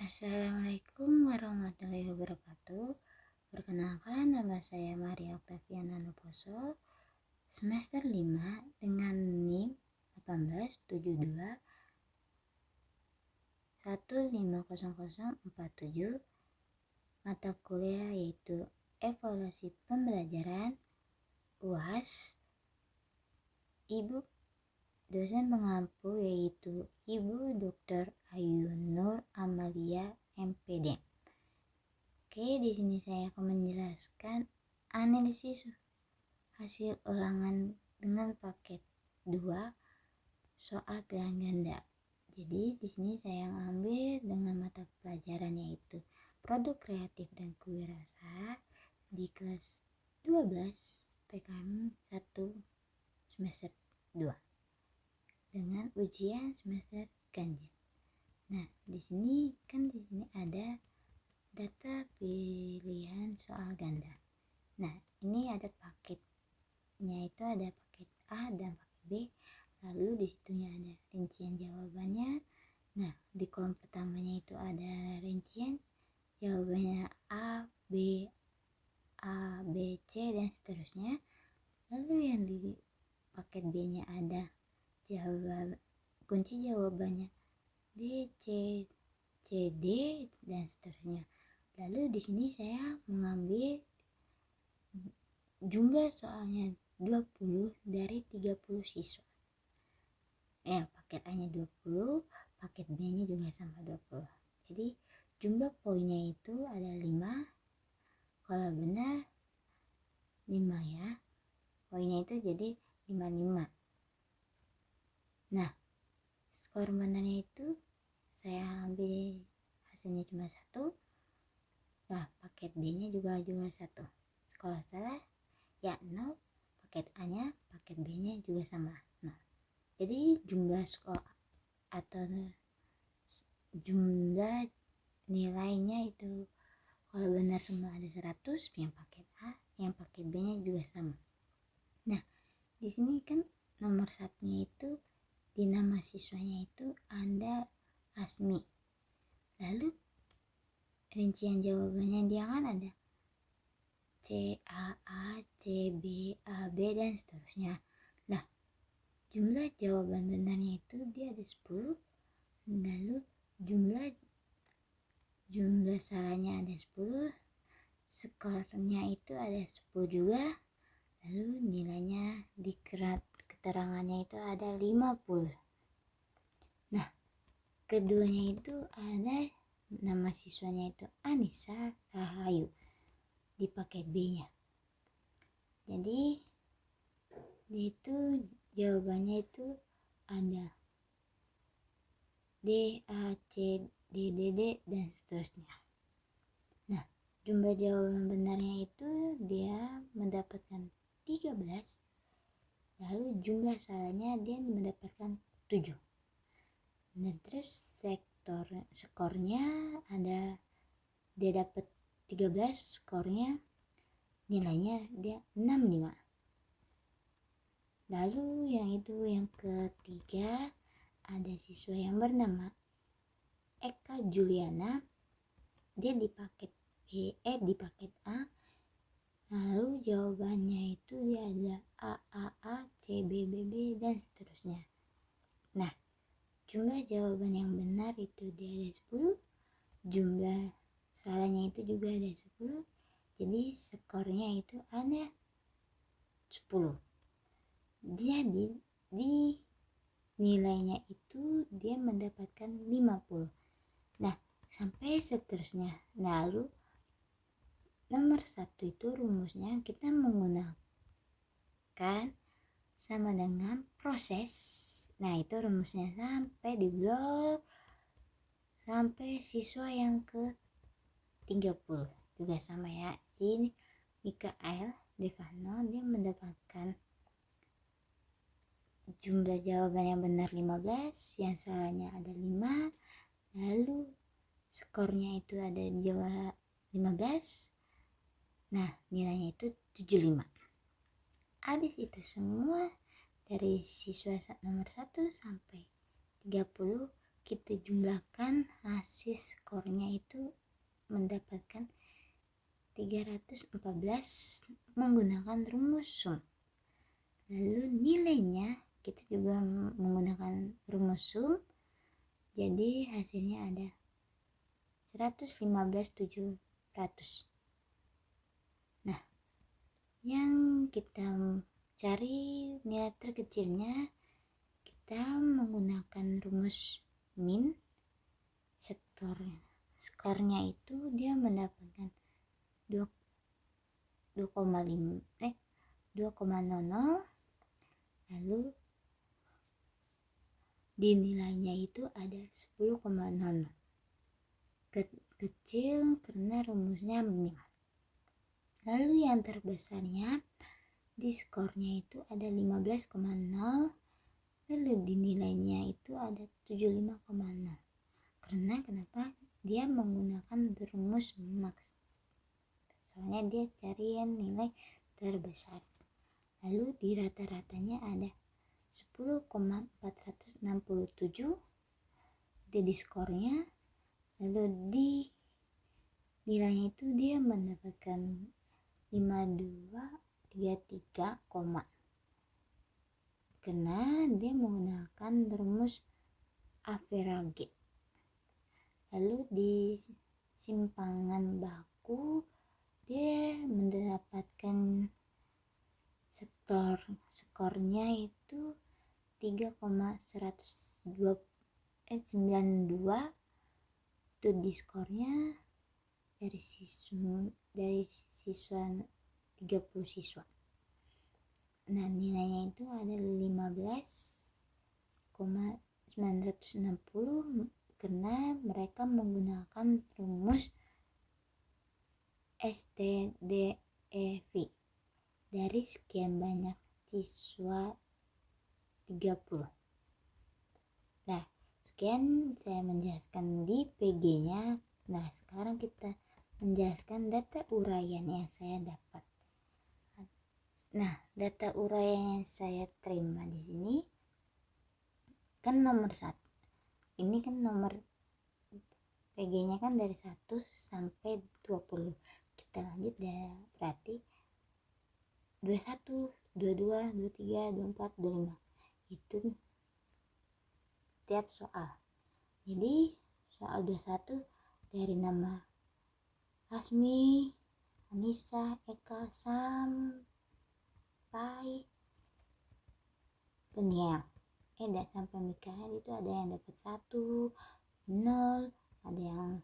Assalamualaikum warahmatullahi wabarakatuh. Perkenalkan, nama saya Maria Oktaviana Noposo, semester 5 dengan NIM 1872 1500047, mata kuliah yaitu evaluasi pembelajaran UAS. Ibu dosen pengampu yaitu Ibu Dr. Ayu Nur Amalia MPD. Oke, di sini saya akan menjelaskan analisis hasil ulangan dengan paket 2 soal pilihan ganda. Jadi di sini saya ambil dengan mata pelajaran yaitu Produk Kreatif dan Kewirausahaan di kelas 12 PKM 1 semester 2 dengan ujian semester ganjil. Nah, di sini ada data pilihan soal ganda. Nah, ini ada paketnya, itu ada paket A dan paket B. Lalu di situnya ada rincian jawabannya. Nah, di kolom pertamanya itu ada rincian jawabannya A, B, C dan seterusnya. Lalu yang di paket B-nya ada kunci jawabannya D, C, D dan seterusnya. Lalu di sini saya mengambil jumlah soalnya 20 dari 30 siswa. Paket A-nya 20, paket B-nya juga sama 20. Jadi jumlah poinnya itu ada 5. Kalau benar 5 ya. Poinnya itu jadi 55. Nah, skor menarnya itu saya ambil hasilnya cuma 1. Nah, paket B-nya juga 1. Kalau salah ya 0, paket A-nya, paket B-nya juga sama 0. Jadi jumlah skor atau jumlah nilainya itu kalau benar semua ada 100, yang paket A, yang paket B-nya juga sama. Nah, di sini kan nomor 1-nya itu di nama siswanya itu ada Asmi. Lalu rincian jawabannya dia kan ada C, A, C, B, A, B dan seterusnya. Nah, jumlah jawaban benarnya itu dia ada 10. Lalu jumlah salahnya ada 10. Skornya itu ada 10 juga. Lalu nilainya di keterangannya itu ada 50. Nah, keduanya itu ada nama siswanya itu Anissa Rahayu di paket B-nya. Jadi itu jawabannya itu ada D, A, C, D, dan seterusnya. Nah, jumlah jawaban benarnya itu dia mendapatkan 13. Lalu jumlah salahnya dia mendapatkan 7. Nah, terus skornya ada dia dapat 13, skornya nilainya dia 65. Lalu yang ketiga ada siswa yang bernama Eka Juliana. Dia di paket di paket A. Lalu jawabannya itu dia ada A, C, B dan seterusnya. Nah, jumlah jawaban yang benar itu dia ada 10. Jumlah salahnya itu juga ada 10. Jadi skornya itu ada 10. Jadi di nilainya itu dia mendapatkan 50. Nah, sampai seterusnya. Lalu nomor 1 itu rumusnya kita menggunakan sama dengan proses. Nah, itu rumusnya sampai di blok sampai siswa yang ke 30 juga sama ya. Si Mikael Devano dia mendapatkan jumlah jawaban yang benar 15, yang salahnya ada 5. Lalu skornya itu ada jawab 15. Nah, nilainya itu 75. Habis itu semua dari siswa nomor 1 sampai 30 kita jumlahkan, hasil skornya itu mendapatkan 314 menggunakan rumus sum. Lalu nilainya kita juga menggunakan rumus sum, jadi hasilnya ada 115.700. Nah, yang kita cari nilai terkecilnya, kita menggunakan rumus min. Skornya itu dia mendapatkan 2,00, lalu di nilainya itu ada 10,00. Kecil karena rumusnya min. Lalu yang terbesarnya di skornya itu ada 15,0, lalu di nilainya itu ada 75,0. Karena kenapa? Dia menggunakan rumus max, soalnya dia cari yang nilai terbesar. Lalu di rata-ratanya ada 10,467 itu di skornya. Lalu di nilainya itu dia mendapatkan 5233, karena dia menggunakan rumus average. Lalu di simpangan baku dia mendapatkan skornya itu 3,192 itu di skornya dari siswa 30 siswa. Nah, nilainya itu ada 15,960 karena mereka menggunakan rumus STDEV dari sekian banyak siswa 30. Nah, sekian saya menjelaskan di PG-nya. Nah, sekarang kita menjelaskan data uraian yang saya dapat. Nah, data uraian yang saya terima di sini kan nomor 1. Ini kan nomor PG-nya kan dari 1 sampai 20. Kita lanjut ya, berarti 21, 22, 23, 24, 25. Itu tiap soal. Jadi soal 21 dari nama Asmi, Anissa, Eka, sampai Daniel. Dan sampai Mikael itu ada yang dapat 1, 0, ada yang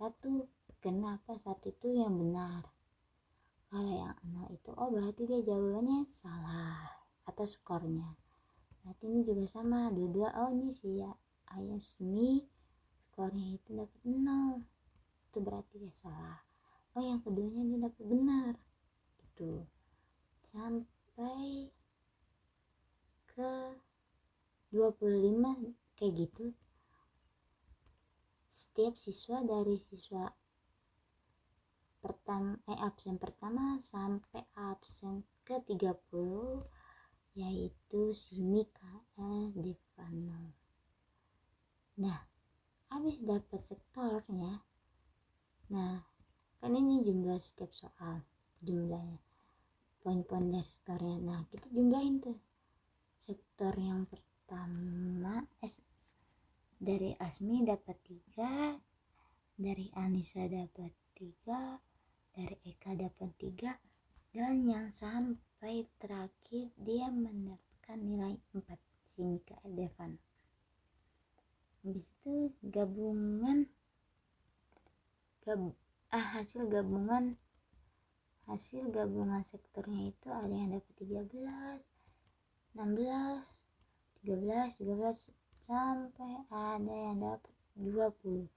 1. Kenapa 1 itu yang benar? Kalau yang 0 itu berarti dia jawabannya salah atau skornya. Berarti ini juga sama, dua-dua ini si Ayasmi skornya itu dapat 0. Itu berarti dia salah. Yang keduanya dia dapat benar. Gitu. Sampai ke 25 kayak gitu. Setiap siswa dari siswa absen pertama sampai absen ke 30 yaitu si Mikael Devano. Nah, habis dapat sektornya. Nah, kan ini jumlah setiap soal, jumlahnya, poin-poin dari sektornya. Nah, kita jumlahin tuh. Sektor yang pertama dari Asmi dapat 3, dari Anissa dapat 3, dari Eka dapat 3, dan yang sampai terakhir dia mendapatkan nilai 4, si Mikael Devan. Habis itu hasil gabungan sektornya itu ada yang dapat 13, 16, 13 sampai ada yang dapat 20.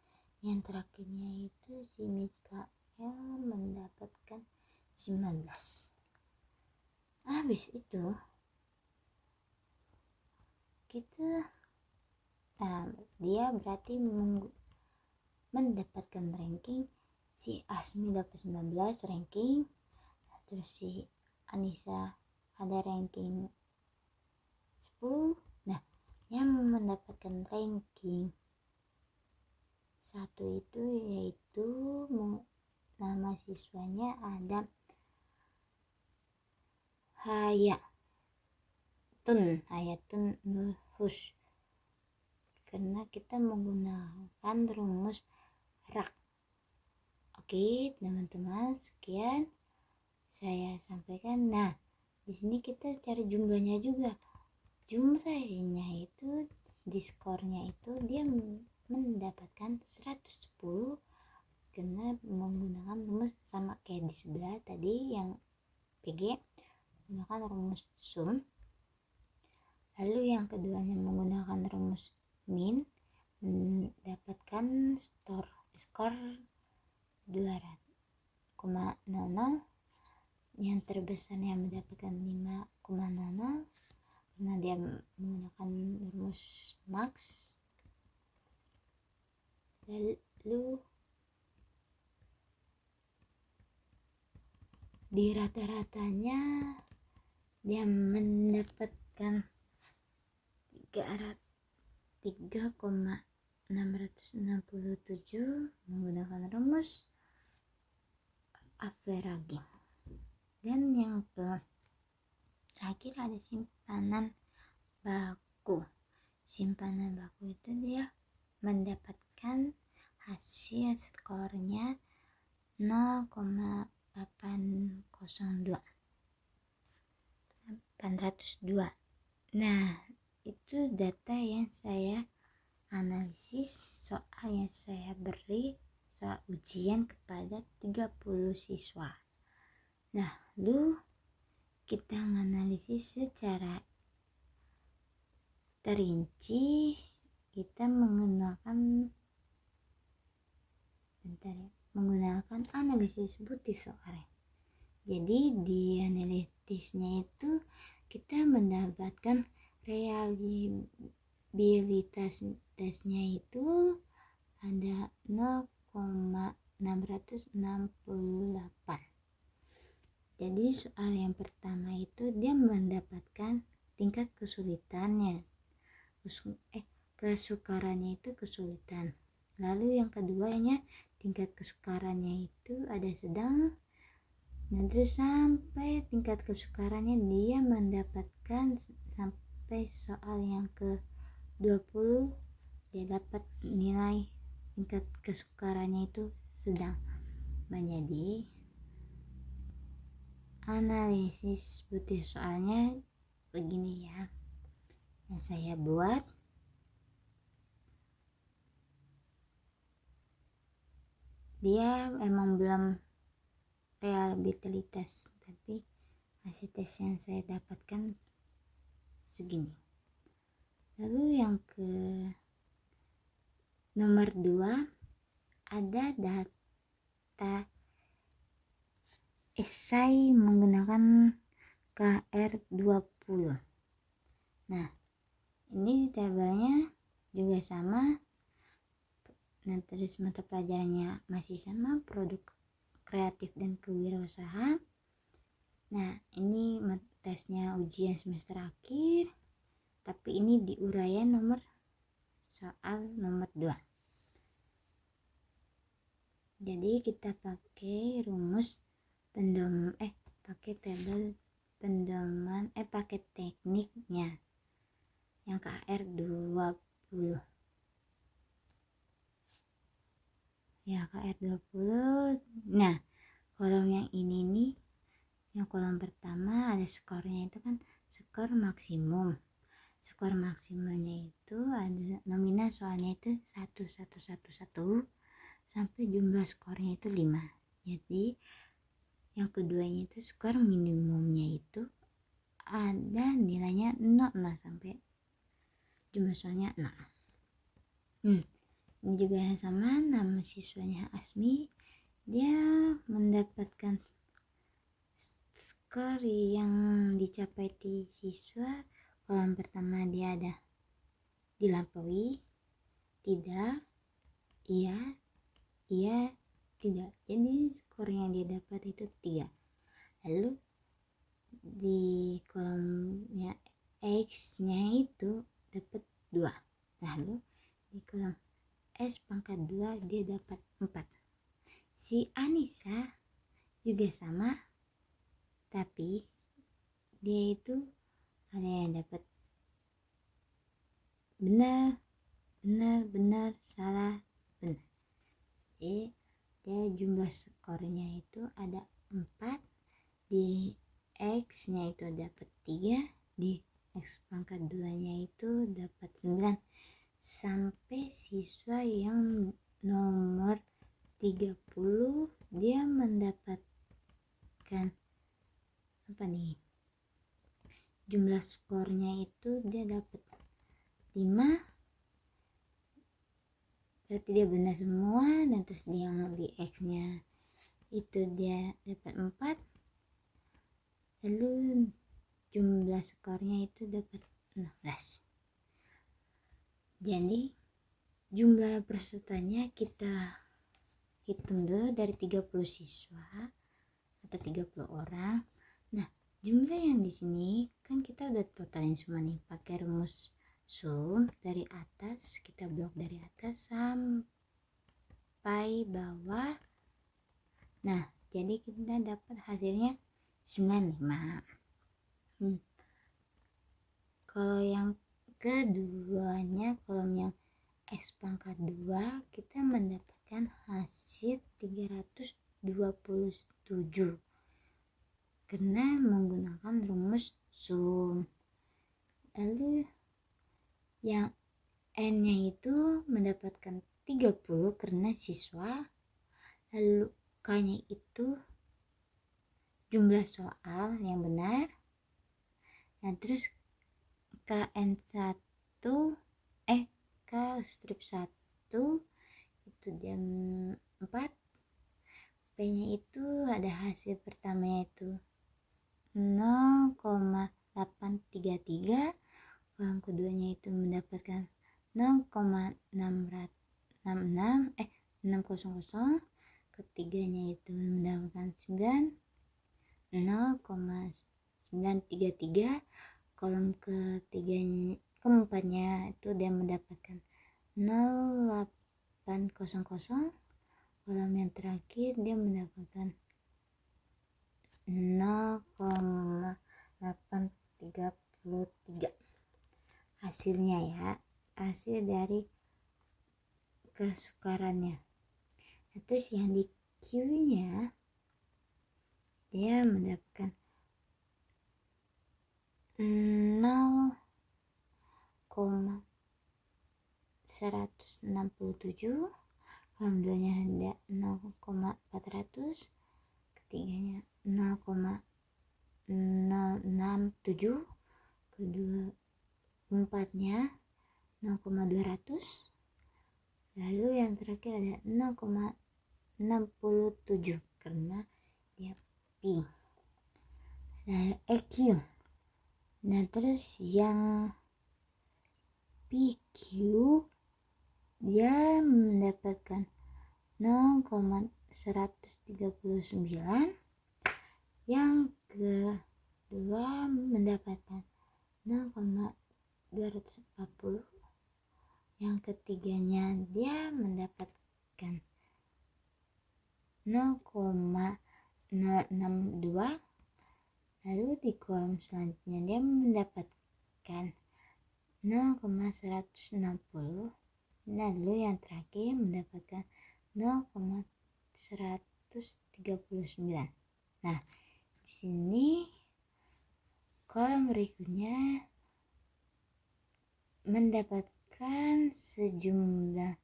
Yang terakhirnya itu si Mikael mendapatkan 19. Habis itu dia berarti mendapatkan ranking. Si Asmi dapat 19 ranking, terus si Anissa ada ranking 10. Nah, yang mendapatkan ranking 1 itu yaitu nama siswanya ada Hayatun Nurhus, karena kita menggunakan rumus rak. Oke teman-teman, sekian saya sampaikan. Nah, di sini kita cari jumlahnya juga. Jumlahnya itu di skornya itu dia mendapatkan 110 karena menggunakan rumus sama kayak di sebelah tadi yang PG, menggunakan rumus sum. Lalu yang keduanya menggunakan rumus min, mendapatkan skor 200,00. Yang terbesarnya mendapatkan 5,00 karena dia menggunakan rumus max. Lalu di rata-ratanya dia mendapatkan 3,667 menggunakan rumus averaging. Dan yang terakhir ada simpanan baku. Simpanan baku itu dia mendapatkan hasil skornya 0,802. Nah, itu data yang saya analisis soal yang saya beri soal ujian kepada 30 siswa. Nah, lalu kita menganalisis secara terinci. Kita menggunakan analisis butir soal. Jadi di analisisnya itu kita mendapatkan reliabilitasnya itu ada 0,668. Jadi soal yang pertama itu dia mendapatkan tingkat kesulitannya, kesukarannya itu kesulitan. Lalu yang keduanya tingkat kesukarannya itu ada sedang. Nah, terus sampai tingkat kesukarannya dia mendapatkan sampai soal yang ke-20 dia dapat nilai tingkat kesukarannya itu sedang. Jadi analisis butir soalnya begini ya yang saya buat. Dia emang belum reliabilitas, tapi hasil tes yang saya dapatkan segini. Lalu yang ke nomor 2 ada data esai menggunakan KR20. Nah, ini tabelnya juga sama. Nah, terus mata pelajarannya masih sama, produk kreatif dan kewirausahaan. Nah, ini tesnya ujian semester akhir, tapi ini di uraian soal nomor 2. Jadi kita pakai rumus pakai tabel pendoman pakai tekniknya yang KR20. Ya, KR20. Nah, kolom yang ini nih, yang kolom pertama ada skornya itu kan skor maksimum. Skor maksimumnya itu ada nominal soalnya itu 1111 sampai jumlah skornya itu 5. Jadi yang keduanya itu skor minimumnya itu ada nilainya 0 sampai jumlah skornya 0. Ini juga sama, nama siswanya Asmi. Dia mendapatkan skor yang dicapai di siswa. Kolom pertama dia ada dilampaui, tidak, iya, tidak. Jadi skor yang dia dapat itu 3. Lalu di kolomnya X nya itu dapat 2. Lalu di kolom S pangkat 2 dia dapat 4. Si Anissa juga sama, tapi dia itu ada yang dapat benar, salah, benar. Jadi dia jumlah skornya itu ada 4, di X nya itu dapat 3, di X pangkat 2 nya itu dapat 9, sampai siswa yang nomor 30 dia mendapatkan apa nih, jumlah skornya itu dia dapat 5, berarti dia benar semua. Dan terus dia yang di X nya itu dia dapat 4, lalu jumlah skornya itu dapat 16. Jadi jumlah pesertanya kita hitung dulu dari 30 siswa atau 30 orang. Nah, jumlah yang di sini kan kita udah totalin semua nih pakai rumus sum dari atas, kita blok dari atas sampai bawah. Nah, jadi kita dapat hasilnya 95. Kalau yang keduanya, kolom yang X pangkat 2, kita mendapatkan hasil 327 karena menggunakan rumus sum. Lalu yang N nya itu mendapatkan 30 karena siswa. Lalu K nya itu jumlah soal yang benar. Nah, terus KN1 K strip 1 itu dia 4. P nya itu ada hasil pertamanya itu 0,833, kolom keduanya itu mendapatkan 600, ketiganya itu mendapatkan 0,933, kolom keempatnya itu dia mendapatkan 0800, kolom yang terakhir dia mendapatkan 0,833 hasilnya ya, hasil dari kesukarannya. Terus yang di Q nya dia mendapatkan 0,167, kolom 2 nya ada 0,400, ketiganya 0,067, kedua empatnya 0,200, lalu yang terakhir ada 0,67 karena dia P. Nah, EQ. Nah, terus yang PQ dia mendapatkan 0,139, yang kedua mendapatkan 0,240, yang ketiganya dia mendapatkan 0,062, lalu di kolom selanjutnya dia mendapatkan 0,160, lalu yang terakhir mendapatkan 0,139. Nah, di sini kolom berikutnya mendapatkan sejumlah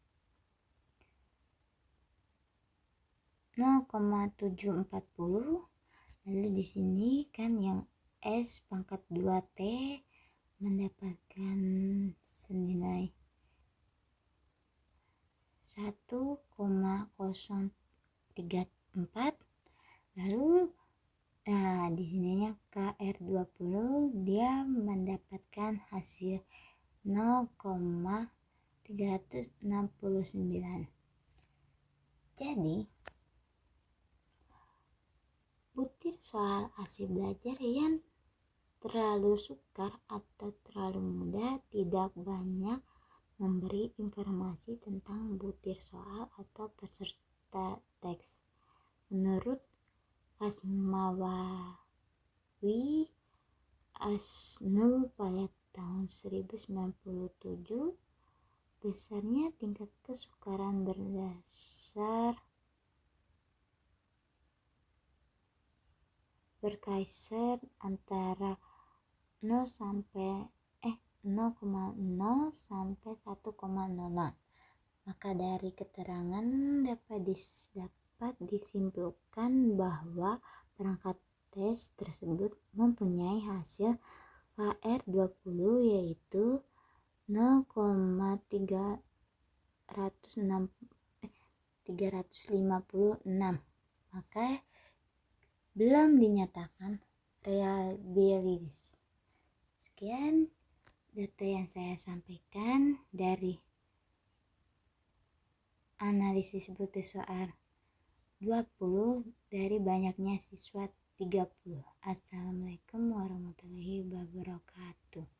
0,740. Lalu di sini kan yang S pangkat 2T mendapatkan senilai 1,034. Lalu di sininya KR20 dia mendapatkan hasil 0,369. Jadi butir soal hasil belajar yang terlalu sukar atau terlalu mudah, tidak banyak memberi informasi tentang butir soal atau peserta teks. Menurut Asmawi Asnul pada tahun 1097, besarnya tingkat kesukaran berkisar antara 0,0 sampai 1,00. Maka dari keterangan dapat disimpulkan bahwa perangkat tes tersebut mempunyai hasil KR20 yaitu 0,356. Maka belum dinyatakan reliabilis. Sekian data yang saya sampaikan dari analisis butir soal 20 dari banyaknya siswa 30. Assalamualaikum warahmatullahi wabarakatuh.